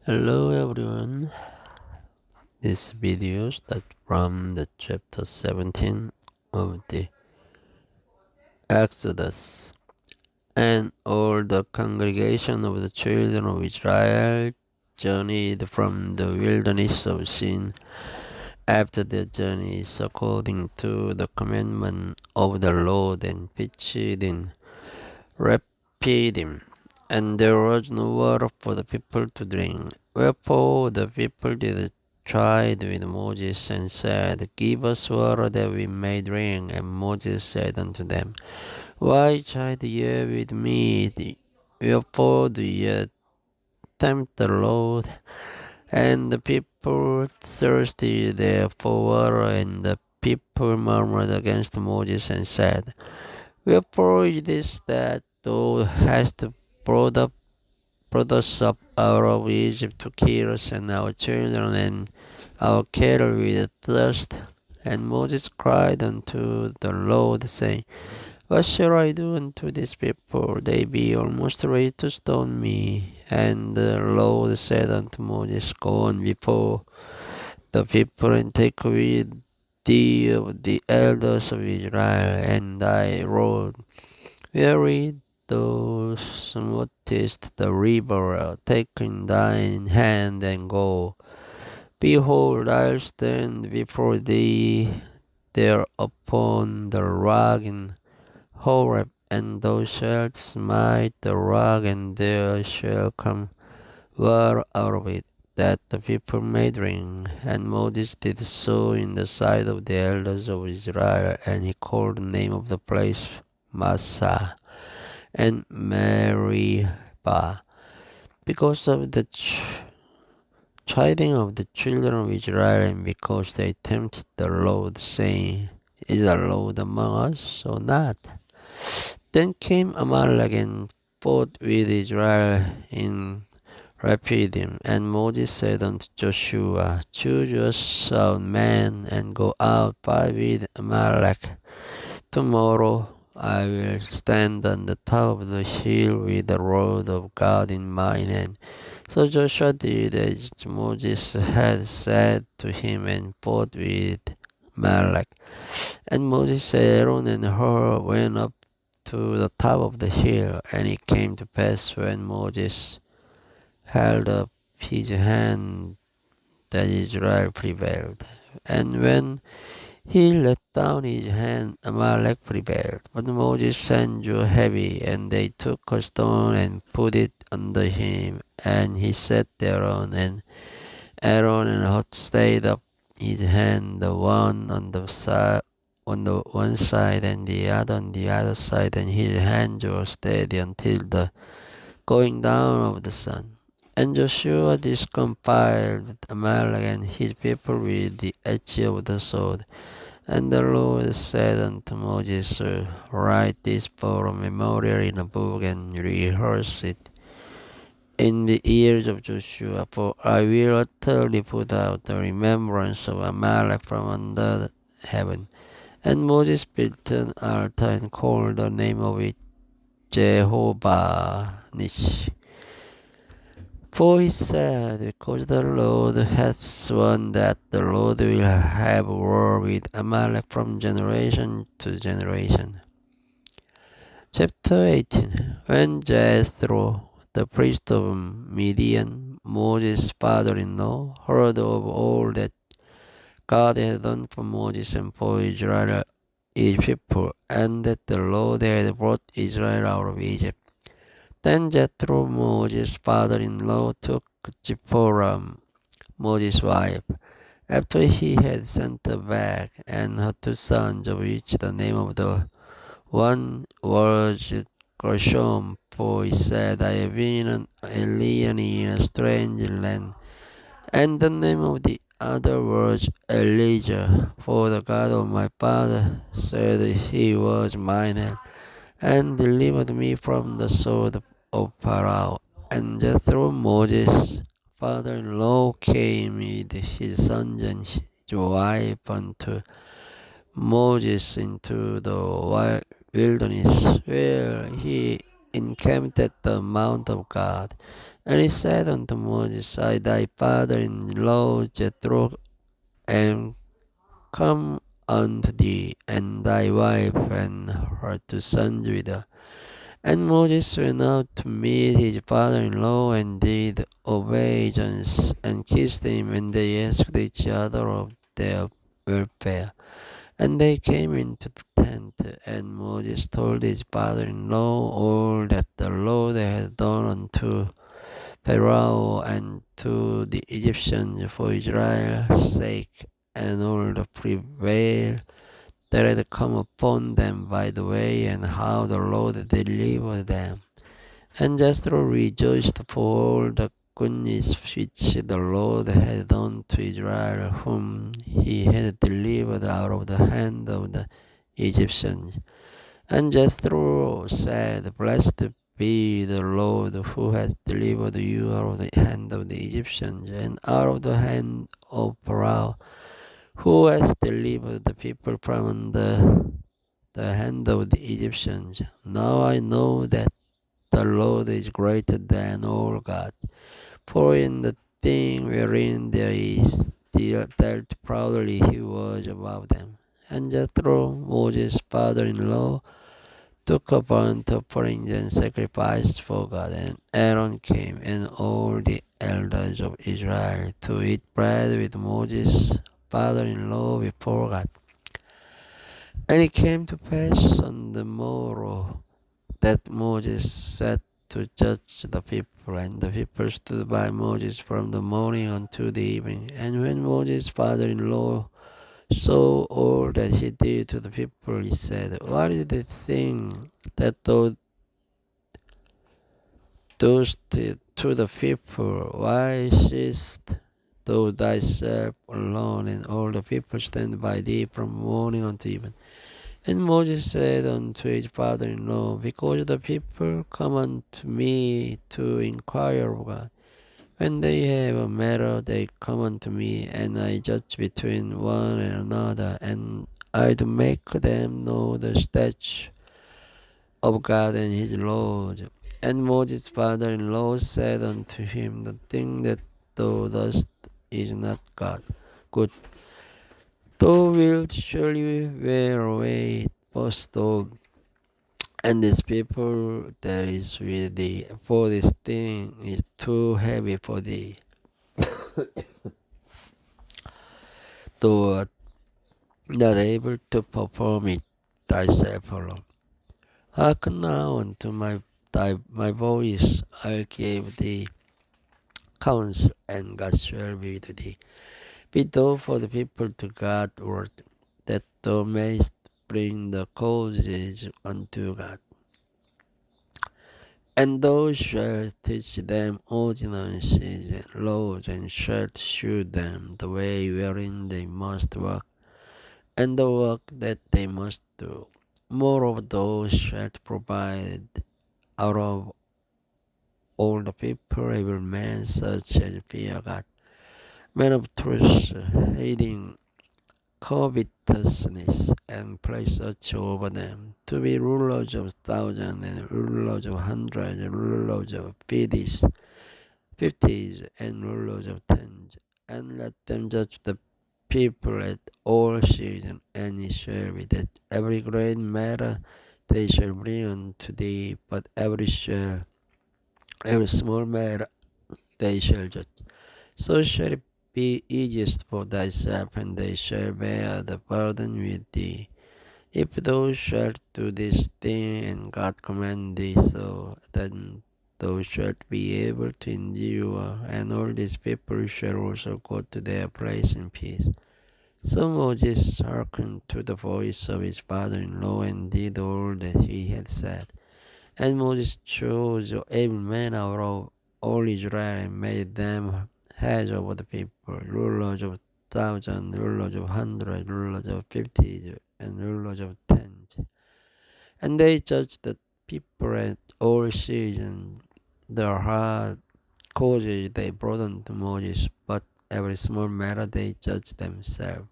Hello everyone, this video starts from the chapter 17 of the Exodus. And all the congregation of the children of Israel journeyed from the wilderness of Sin after their journeys according to the commandment of the Lord and pitched in Rephidim. And there was no water for the people to drink. Wherefore the people did tried with Moses and said, Give us water that we may drink. And Moses said unto them, Why chide ye with me? Wherefore do ye tempt the Lord? And the people thirsty there for water, and the people murmured against Moses and said, Wherefore it is that thou hast brought us up out of Egypt to kill us and our children and our cattle with thirst? And Moses cried unto the Lord, saying, What shall I do unto this people? They be almost ready to stone me. And the Lord said unto Moses, Go on before the people and take with thee of the elders of Israel and thy rod, wherein thou smootest the river, take in thine hand and go. Behold, I'll stand before thee there upon the rock in Horeb, and thou shalt smite the rock, and there shall come water out of it, that the people may drink. And Moses did so in the sight of the elders of Israel, and he called the name of the place Massah and Meribah, because of the chiding of the children of Israel, and because they tempted the Lord, saying, Is the Lord among us or not? Then came Amalek and fought with Israel in Rephidim. And Moses said unto Joshua, Choose yourself men, and go out, fight with Amalek. Tomorrow I will stand on the top of the hill with the rod of God in my hand. So Joshua did as Moses had said to him, and fought with Amalek. And Moses, Aaron, and Hur went up to the top of the hill. And it came to pass, when Moses held up his hand, that Israel prevailed. And when he let down his hand, Amalek prevailed. But Moses' hand grew heavy, and they took a stone and put it under him, and he sat thereon. And Aaron and Hur stayed up his hand, the one on the one side and the other on the other side, and his hand was steady until the going down of the sun. And Joshua discompiled Amalek and his people with the edge of the sword. And the Lord said unto Moses, Write this for a memorial in a book, and rehearse it in the ears of Joshua, for I will utterly put out the remembrance of Amalek from under heaven. And Moses built an altar and called the name of it Jehovah Nish. For he said, Because the Lord hath sworn that the Lord will have war with Amalek from generation to generation. Chapter 18. When Jethro, the priest of Midian, Moses' father-in-law, heard of all that God had done for Moses and for Israel, his people, and that the Lord had brought Israel out of Egypt, then Jethro, Moses' father-in-law, took Zipporah, Moses' wife, after he had sent her back, and her two sons, of which the name of the one was Gershom, for he said, I have been an alien in a strange land, and the name of the other was Elijah, for the God of my father said he was mine help, and delivered me from the sword of Pharaoh. And Jethro, Moses' father-in-law, came with his sons and his wife unto Moses into the wilderness, where he encamped at the mount of God. And he said unto Moses, I thy father-in-law Jethro am come unto thee, and thy wife and her two sons with her. And Moses went out to meet his father-in-law, and did obeisance, and kissed him, and they asked each other of their welfare. And they came into the tent, and Moses told his father-in-law all that the Lord had done unto Pharaoh and to the Egyptians for Israel's sake, and all the prevail that had come upon them by the way, and how the Lord delivered them. And Jethro rejoiced for all the goodness which the Lord had done to Israel, whom he had delivered out of the hand of the Egyptians. And Jethro said, Blessed be the Lord who has delivered you out of the hand of the Egyptians, and out of the hand of Pharaoh, who has delivered the people from under the hand of the Egyptians. Now I know that the Lord is greater than all gods, for in the thing wherein there is dealt proudly he was above them. And Jethro, Moses' father-in-law, took a burnt offerings and sacrificed for God, and Aaron came, and all the elders of Israel, to eat bread with Moses' father-in-law before God. And it came to pass on the morrow that Moses sat to judge the people, and the people stood by Moses from the morning unto the evening. And when Moses' father-in-law saw all that he did to the people, he said, What is the thing that thou doest to the people? Why sittest thou thyself alone, and all the people stand by thee from morning unto evening? And Moses said unto his father-in-law, Because the people come unto me to inquire of God. When they have a matter, they come unto me, and I judge between one and another, and I do make them know the statutes of God and his laws. And Moses' father-in-law said unto him, The thing that thou dost is not God. Good. Thou wilt surely wear away both thou and this people that is with thee, for this thing is too heavy for thee. Thou art not able to perform it thyself alone. Hearken now unto my voice, I'll give thee counsel, and God shall be with thee. Be thou for the people to God word, that thou mayest bring the causes unto God. And thou shalt teach them ordinances and laws, and shalt shew them the way wherein they must walk, and the work that they must do. Moreover, thou shalt provide out of all the people every man such as fear God, men of truth, hating covetousness, and place such over them to be rulers of thousands, and rulers of hundreds, and rulers of fifties, and rulers of tens. And let them judge the people at all seasons, and it shall be that every great matter they shall bring unto thee, but every small matter they shall judge. So shall it be easiest for thyself, and they shall bear the burden with thee. If thou shalt do this thing, and God command thee so, then thou shalt be able to endure, and all these people shall also go to their place in peace. So Moses hearkened to the voice of his father-in-law, and did all that he had said. And Moses chose every man out of all Israel, and made them heads over the people, rulers of thousands, rulers of hundreds, rulers of fifties, and rulers of tens. And they judged the people at all seasons. The hard causes they brought unto Moses, but every small matter they judged themselves.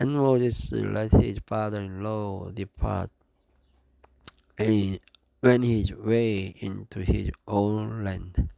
And Moses let his father-in-law depart, and he went his way into his own land.